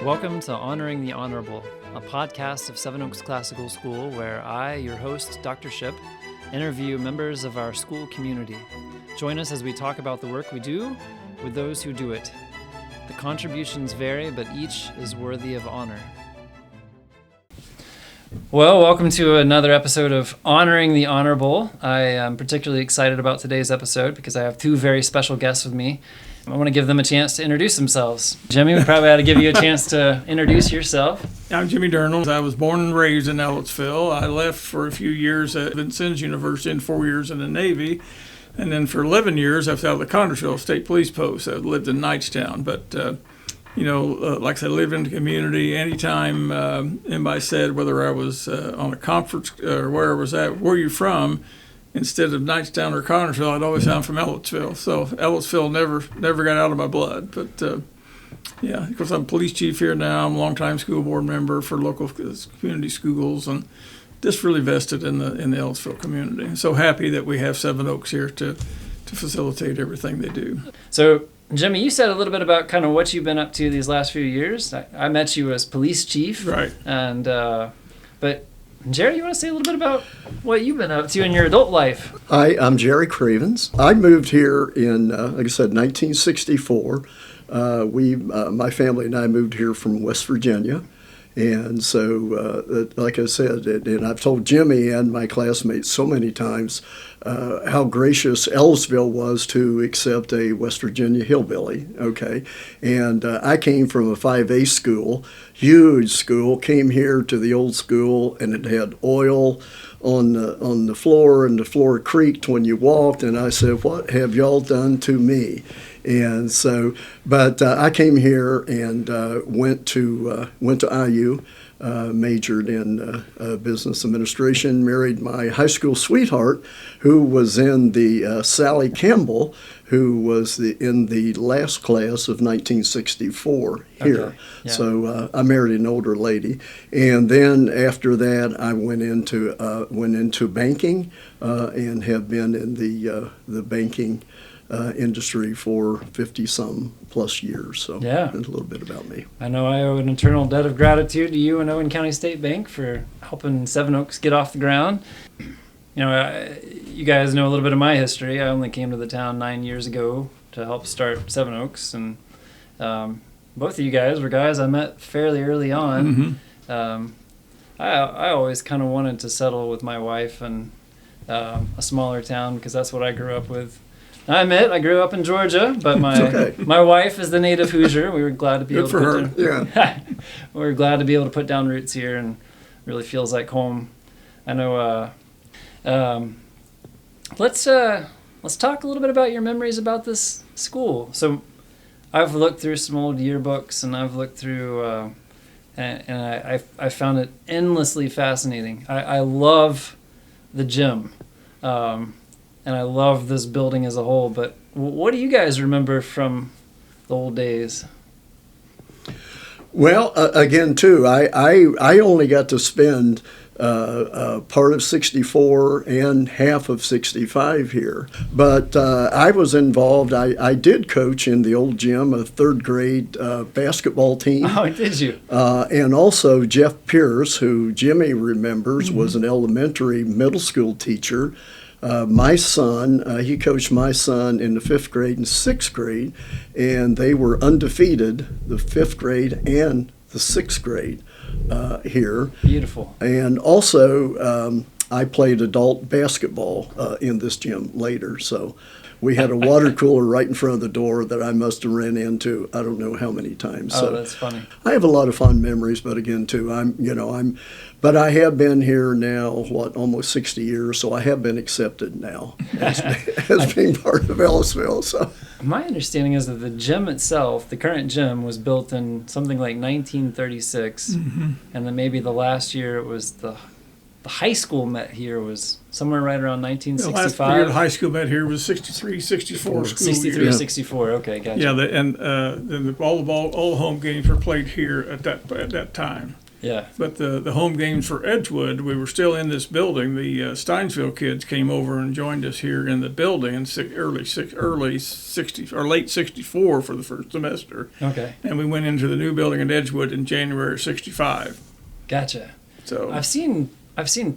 Welcome to Honoring the Honorable, a podcast of Seven Oaks Classical School where I, your host, Dr. Shipp, interview members of our school community. Join us as we talk about the work we do with those who do it. The contributions vary, but each is worthy of honor. Well, welcome to another episode of Honoring the Honorable. I am particularly excited about today's episode because I have two very special guests with me. I want to give them a chance to introduce themselves. Jimmy, we probably ought to give you a chance to introduce yourself. I'm Jimmy Durnil. I was born and raised in Ellettsville. I left for a few years at Vincennes University and 4 years in the Navy. And then for 11 years, I was out of the Connersville State Police Post. I lived in Knightstown. But, like I said, I lived in the community. Anytime anybody said whether I was on a conference or where I was at, where are you from? Instead of Knightstown or Connersville, I'd always say I'm from Ellettsville. So Ellettsville never got out of my blood. But, of course, I'm police chief here now. I'm a longtime school board member for local community schools and just really vested in the Ellettsville community. I'm so happy that we have Seven Oaks here to facilitate everything they do. So, Jimmy, you said a little bit about kind of what you've been up to these last few years. I met you as police chief. Right. And, but Jerry, you want to say a little bit about what you've been up to in your adult life? Hi, I'm Jerry Cravens. I moved here in, like I said, 1964. My family and I moved here from West Virginia. And so, like I said, and I've told Jimmy and my classmates so many times how gracious Ellettsville was to accept a West Virginia hillbilly, okay? And I came from a 5A school, huge school, came here to the old school, and it had oil on the floor, and the floor creaked when you walked, and I said, what have y'all done to me? And so, but I came here and went to IU, majored in business administration, married my high school sweetheart, who was in the Sally Campbell, who was in the last class of 1964 here. Okay. Yeah. So I married an older lady, and then after that I went into banking and have been in the banking industry for 50-some plus years. So yeah. That's a little bit about me. I know I owe an eternal debt of gratitude to you and Owen County State Bank for helping Seven Oaks get off the ground. You know, you guys know a little bit of my history. I only came to the town 9 years ago to help start Seven Oaks, and both of you guys were guys I met fairly early on. Mm-hmm. I always kind of wanted to settle with my wife in a smaller town because that's what I grew up with. I admit I grew up in Georgia, but my wife is the native Hoosier. We were glad to be able to put down, we were glad to be able to put down roots here, and really feels like home. I know. Let's talk a little bit about your memories about this school. So, I've looked through some old yearbooks, and I've looked through, and I found it endlessly fascinating. I love the gym. And I love this building as a whole, but what do you guys remember from the old days? Well, again, too, I only got to spend part of 64 and half of 65 here. But I was involved. I did coach in the old gym, a third grade basketball team. Oh, did you? And also Jeff Pierce, who Jimmy remembers, was an elementary middle school teacher. My son, he coached my son in the 5th grade and 6th grade, and they were undefeated, the 5th grade and the 6th grade here. Beautiful. And also, I played adult basketball in this gym later, so we had a water cooler right in front of the door that I must have ran into I don't know how many times. Oh, so that's funny. I have a lot of fond memories, but again, too, but I have been here now, almost 60 years, so I have been accepted now as being part of Ellettsville. So my understanding is that the gym itself, the current gym, was built in something like 1936, and then maybe the last year it was the high school met here was somewhere right around 1965. The last year the high school met here was 63, 64 school 63, year. 64. Okay, gotcha. Yeah, then all the home games were played here at that time. Yeah. But the home games for Edgewood, we were still in this building. The Steinsville kids came over and joined us here in the building in early 60s or late 64 for the first semester. Okay. And we went into the new building in Edgewood in January of 65. Gotcha. So I've seen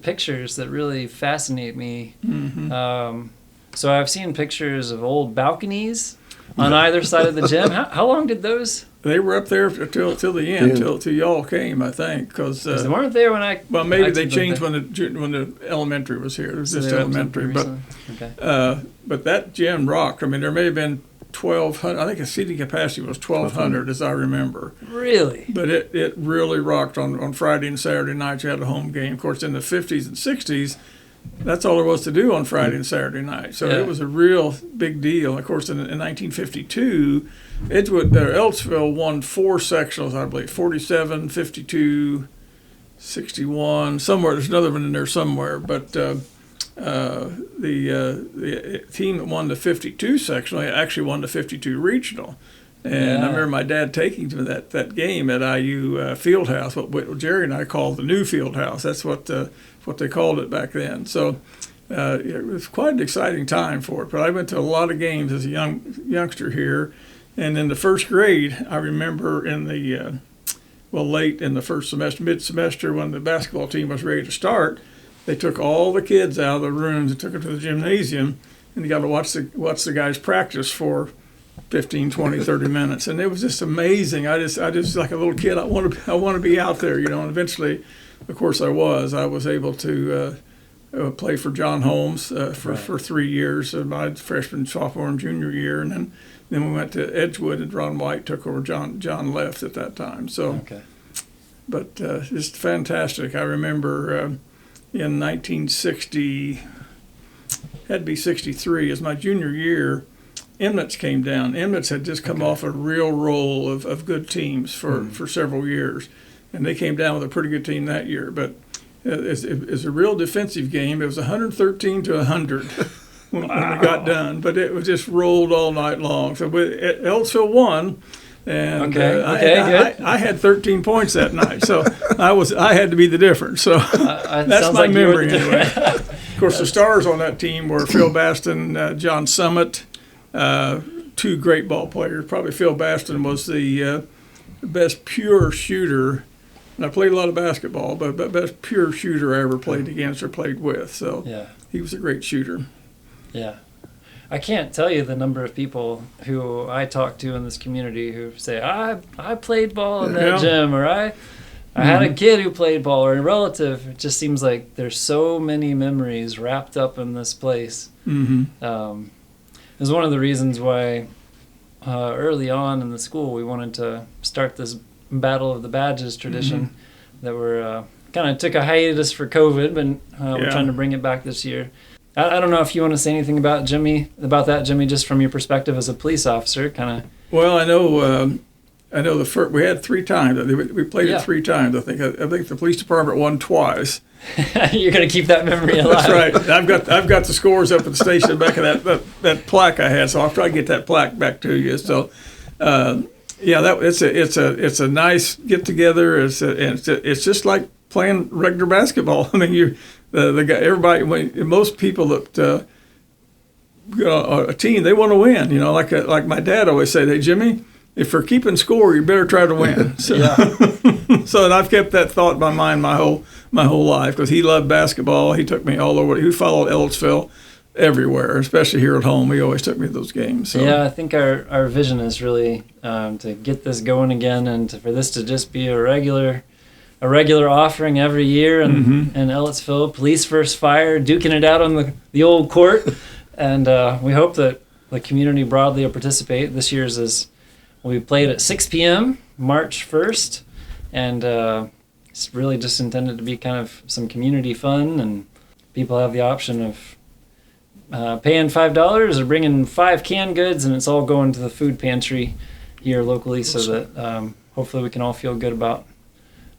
pictures that really fascinate me. Mm-hmm. So I've seen pictures of old balconies on either side of the gym. How long did those? They were up there till the end, till y'all came, I think, because they weren't there when I. Well, maybe they changed when the elementary was here. It was just elementary, but okay. But that gym rocked. I mean, there may have been 1,200. I think the seating capacity was 1,200, as I remember. Really? But it really rocked on Friday and Saturday nights. You had a home game. Of course, in the 50s and 60s, that's all there was to do on Friday and Saturday night. So it was a real big deal. Of course, in 1952, Ellettsville won 4 sectionals, I believe, 47, 52, 61, somewhere. There's another one in there somewhere. But the team that won the 52 sectional actually won the 52 regional. And I remember my dad taking to that game at IU Fieldhouse, what Jerry and I called the new Fieldhouse. That's what they called it back then. So it was quite an exciting time for it. But I went to a lot of games as a youngster here. And in the first grade, I remember in the, late in the first semester, mid-semester, when the basketball team was ready to start, they took all the kids out of the rooms and took them to the gymnasium, and you got to watch the guys practice for 15, 20, 30 minutes. And it was just amazing. I just like a little kid, I want to be out there, and eventually, of course, I was able to play for John Holmes for 3 years, my freshman, sophomore, and junior year, and then we went to Edgewood, and Ron White took over. John left at that time. So, but just fantastic. I remember in 1960, had to be 63, as my junior year, Emmett's came down. Emmett's had just come off a real roll of good teams for several years, and they came down with a pretty good team that year. But it's a real defensive game. It was 113 to 100 when it got done, but it was just rolled all night long. So Ellettsville won, and I had 13 points that night, so I had to be the difference. So that's my memory anyway. Of course, the stars on that team were Phil Baston, John Summit. 2 great ball players. Probably Phil Baston was the best pure shooter. And I played a lot of basketball, but best pure shooter I ever played against or played with. So he was a great shooter. Yeah. I can't tell you the number of people who I talk to in this community who say, I played ball in that gym, or I had a kid who played ball, or a relative. It just seems like there's so many memories wrapped up in this place. Mm-hmm. It was one of the reasons why early on in the school we wanted to start this Battle of the Badges tradition that we're kind of took a hiatus for COVID, but we're trying to bring it back this year. I don't know if you want to say anything about that, Jimmy, just from your perspective as a police officer, kind of. Well, I know the first, we had 3 times. We played it 3 times. I think the police department won twice. You're going to keep that memory alive. That's right. I've got the scores up at the station back of that plaque I had, so I'll try to get that plaque back to you. So, it's a nice get together. It's just like playing regular basketball. I mean, most people that a team, they want to win. Like my dad always said, "Hey Jimmy, if you're keeping score, you better try to win." So, so I've kept that thought in my mind my whole life, because he loved basketball. He took me all over. He followed Ellettsville everywhere, especially here at home. He always took me to those games. So. Yeah, I think our vision is really to get this going again, and for this to just be a regular offering every year, and Ellettsville, police first fire, duking it out on the old court, and we hope that the community broadly will participate. This year's we played at 6 p.m. March 1st, and it's really just intended to be kind of some community fun, and people have the option of paying $5 or bringing 5 canned goods, and it's all going to the food pantry here locally, so that hopefully we can all feel good about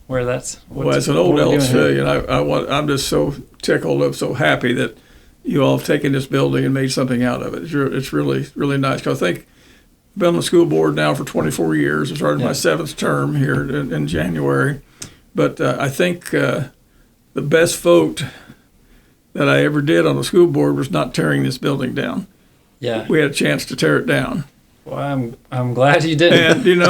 where that's. Well, as an old Ellettsvillian, I'm just so tickled. I'm so happy that you all have taken this building and made something out of it. It's really, really nice. Because I think I've been on the school board now for 24 years. I started my 7th term here in January. But I think the best vote that I ever did on the school board was not tearing this building down. Yeah. We had a chance to tear it down. Well, I'm glad you did. And,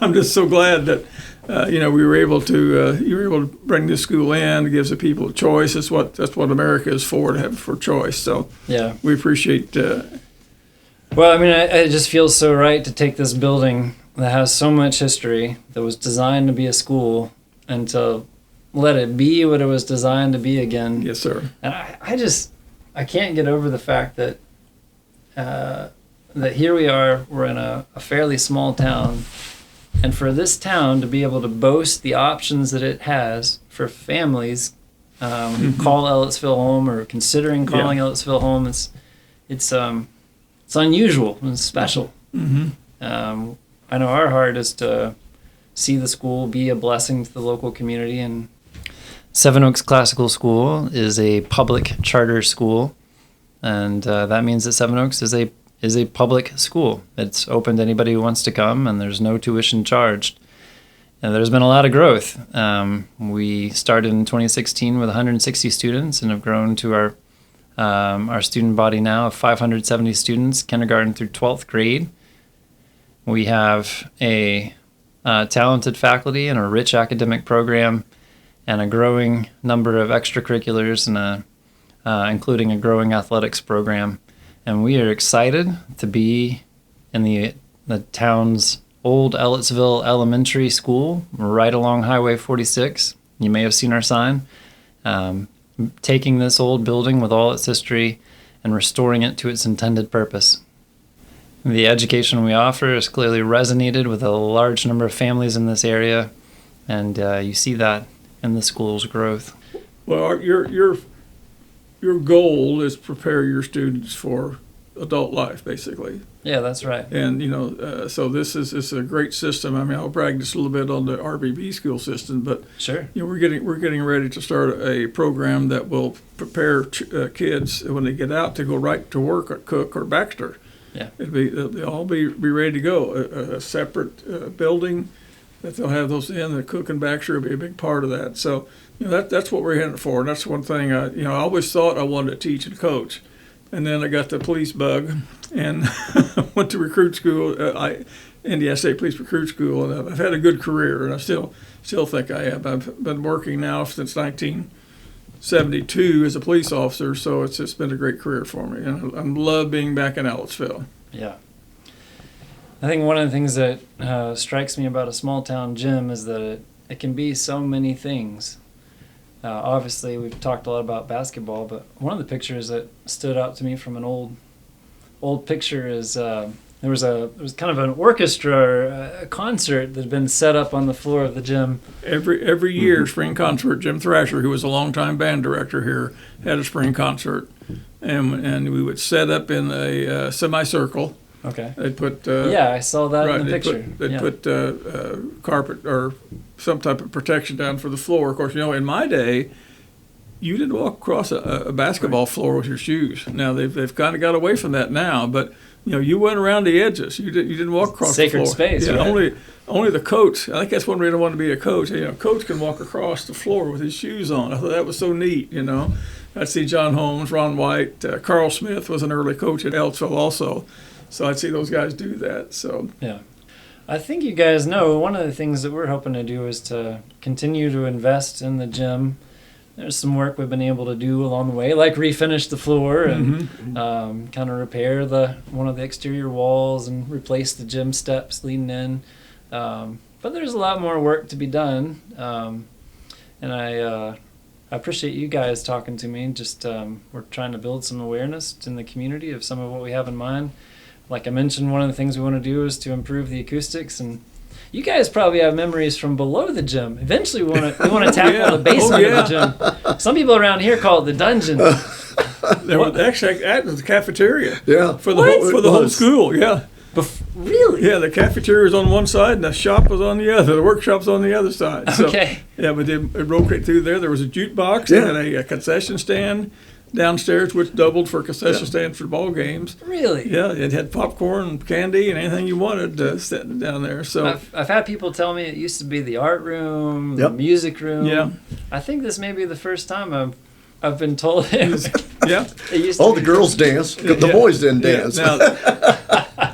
I'm just so glad that, we were able to, you were able to bring this school in. It gives the people a choice. That's what America is for, to have for choice. So yeah, we appreciate. Well, I mean, it just feels so right to take this building that has so much history, that was designed to be a school, and to let it be what it was designed to be again. Yes, sir. And I can't get over the fact that that here we are, we're in a fairly small town, and for this town to be able to boast the options that it has for families who call Ellettsville home or considering calling Ellettsville home, it's unusual and special. Mm-hmm. I know our heart is to see the school be a blessing to the local community, and Seven Oaks Classical School is a public charter school, and that means that Seven Oaks is a public school. It's open to anybody who wants to come, and there's no tuition charged. And there's been a lot of growth. We started in 2016 with 160 students and have grown to our student body now of 570 students, kindergarten through 12th grade. We have a talented faculty and a rich academic program, and a growing number of extracurriculars, and including a growing athletics program. And we are excited to be in the town's old Ellettsville Elementary School, right along Highway 46. You may have seen our sign. Taking this old building with all its history and restoring it to its intended purpose. The education we offer has clearly resonated with a large number of families in this area, and you see that in the school's growth. Well, your goal is prepare your students for adult life, basically. Yeah, that's right. And so this is a great system. I mean, I'll brag just a little bit on the RBB school system, but sure, we're getting ready to start a program that will prepare kids when they get out to go right to work at Cook or Baxter. Yeah, They'll all be ready to go. A separate building that they'll have those in. The Cook and Baxter will be a big part of that. So that's what we're heading for. And that's one thing I always thought I wanted to teach and coach. And then I got the police bug and went to recruit school, Indiana State Police Recruit School, and I've had a good career, and I still think I have. I've been working now since 1972 as a police officer, so it's just been a great career for me, and I love being back in Ellettsville. Yeah. I think one of the things that strikes me about a small town gym is that it can be so many things. Obviously, we've talked a lot about basketball, but one of the pictures that stood out to me from an old picture is there was kind of an orchestra or a concert that had been set up on the floor of the gym. Every year, spring concert. Jim Thrasher, who was a longtime band director here, had a spring concert, and we would set up in a semicircle. Okay. They'd put I saw that in the picture. They'd put carpet or some type of protection down for the floor. Of course, in my day, you didn't walk across a basketball floor with your shoes. Now they've kind of got away from that now, but you went around the edges. You didn't walk across the floor. Sacred space. Yeah, right? only the coach. I think that's one reason I wanted to be a coach. Coach can walk across the floor with his shoes on. I thought that was so neat. I'd see John Holmes, Ron White, Carl Smith was an early coach at Ellettsville also. So I'd see those guys do that. So yeah, I think you guys know one of the things that we're hoping to do is to continue to invest in the gym. There's some work we've been able to do along the way, like refinish the floor and kind of repair one of the exterior walls and replace the gym steps leading in. But there's a lot more work to be done, and I appreciate you guys talking to me. Just we're trying to build some awareness in the community of some of what we have in mind. Like I mentioned, one of the things we want to do is to improve the acoustics, and you guys probably have memories from below the gym. Eventually, we want to tackle the basement of the gym. Some people around here call it the dungeon. Actually, that was the cafeteria. Yeah, for the whole school. Yeah. Really? Yeah, the cafeteria was on one side and the shop was on the other. The workshop's on the other side. Okay. So, yeah, but it rotated through there. There was a jukebox. They had a concession stand. downstairs, which doubled for concession stands for ball games. Really? Yeah, it had popcorn, candy, and anything you wanted sitting down there. So I've had people tell me it used to be the art room, the Yep. music room. Yeah. I think this may be the first time I've been told it. yeah. It used to All be the girls danced. The boys didn't dance. Now,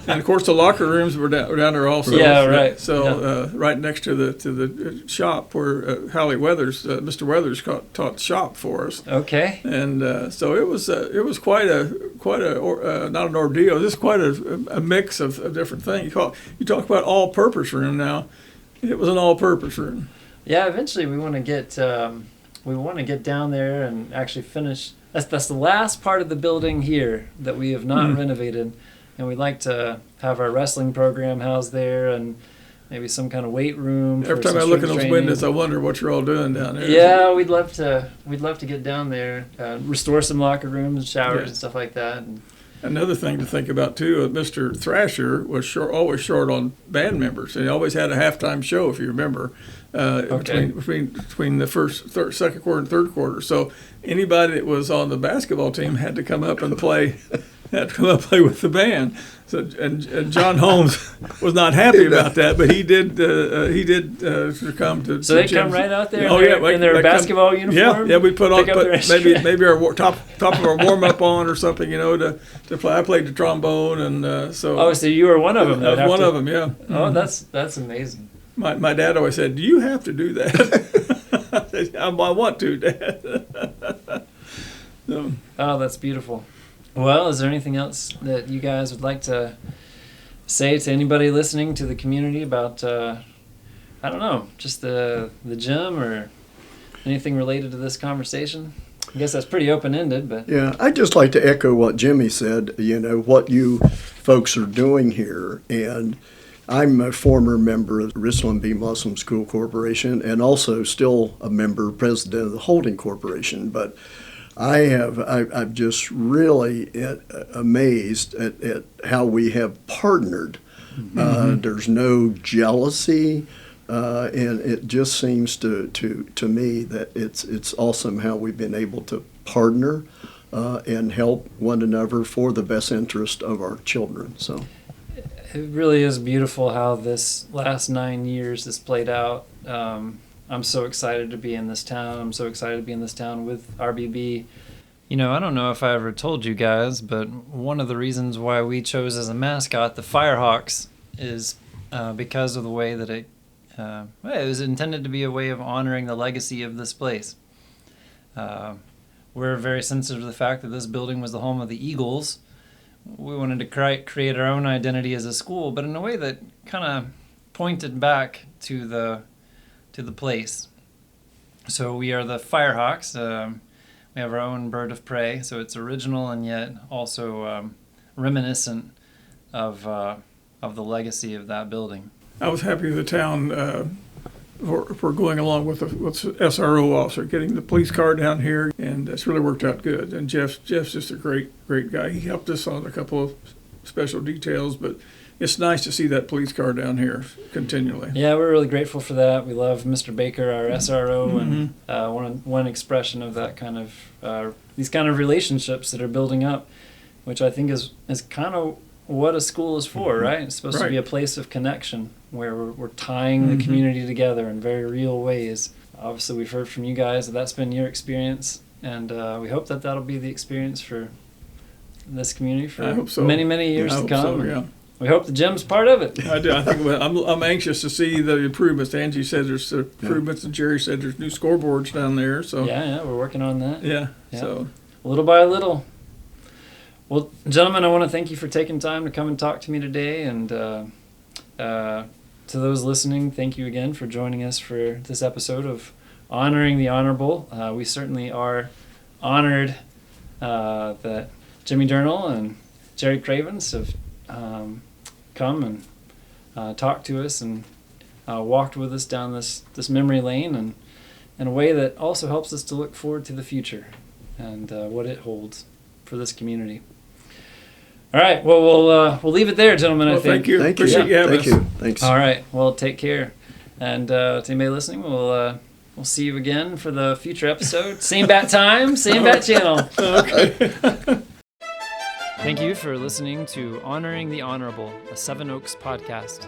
and of course, the locker rooms were down there also. Yeah, right. So right next to the shop where Hallie Weathers, Mr. Weathers, taught shop for us. Okay. And so it was quite a not an ordeal, just quite a mix of different things. You talk about all-purpose room now. It was an all-purpose room. Yeah, eventually we want to get down there and actually finish. That's the last part of the building here that we have not renovated, and we'd like to have our wrestling program housed there and maybe some kind of weight room. Every for time some I look at strength those training. windows, I wonder what you're all doing down there. Yeah, we'd love to get down there, restore some locker rooms and showers Yeah. and stuff like that. And Another thing to think about too, Mr. Thrasher was always short on band members, and he always had a halftime show, if you remember, between the second quarter and third quarter. So anybody that was on the basketball team had to come up and play. Had to come up and play with the band. So and John Holmes was not happy about that, but he did succumb to. so they come right out there in their they basketball come, uniform. Yeah, we put their maybe our top of our warm up on or something, to play. I played the trombone, and so. Oh, so you were one of them. I was one of them, yeah. Oh, that's amazing. My dad always said, "Do you have to do that?" I said, I want to, Dad. So. Oh, that's beautiful. Well, is there anything else that you guys would like to say to anybody listening to the community about, I don't know, just the gym or anything related to this conversation? I guess that's pretty open-ended, but... Yeah, I'd just like to echo what Jimmy said, what you folks are doing here. And I'm a former member of the Richland B. Muslim School Corporation and also still a member, president of the Holding Corporation. But I'm just really amazed at how we have partnered. There's no jealousy, and it just seems to me that it's awesome how we've been able to partner and help one another for the best interest of our children. So it really is beautiful how this last 9 years has played out. I'm so excited to be in this town. I'm so excited to be in this town with RBB. I don't know if I ever told you guys, but one of the reasons why we chose as a mascot the Firehawks is because of the way that it was intended to be a way of honoring the legacy of this place. We're very sensitive to the fact that this building was the home of the Eagles. We wanted to create our own identity as a school, but in a way that kind of pointed back to the place. So we are the Firehawks. We have our own bird of prey, so it's original and yet also reminiscent of the legacy of that building. I was happy with the town for going along with the SRO officer, getting the police car down here, and it's really worked out good. And Jeff's just a great guy. He helped us on a couple of special details, but it's nice to see that police car down here continually. Yeah, we're really grateful for that. We love Mr. Baker, our SRO, and one expression of that kind of these kind of relationships that are building up, which I think is kind of what a school is for, right? It's supposed to be a place of connection where we're tying the community together in very real ways. Obviously, we've heard from you guys that that's been your experience, and we hope that that'll be the experience for this community for many, many years to come. Yeah. We hope the gym's part of it. I do. I think I'm anxious to see the improvements. Angie said there's improvements, and Jerry said there's new scoreboards down there. So yeah, we're working on that. Yeah. So little by little. Well, gentlemen, I want to thank you for taking time to come and talk to me today, and to those listening, thank you again for joining us for this episode of Honoring the Honorable. We certainly are honored that Jimmy Durnil and Jerry Cravens have come and talked to us and walked with us down this memory lane, and in a way that also helps us to look forward to the future and what it holds for this community. All right, well, we'll leave it there, gentlemen. I think. Thank you. Appreciate you having us. Thank you. Thanks. All right. Well, take care. And to anybody listening, we'll we'll see you again for the future episode. Same bat time, same bat channel. Okay. Thank you for listening to Honoring the Honorable, a Seven Oaks podcast.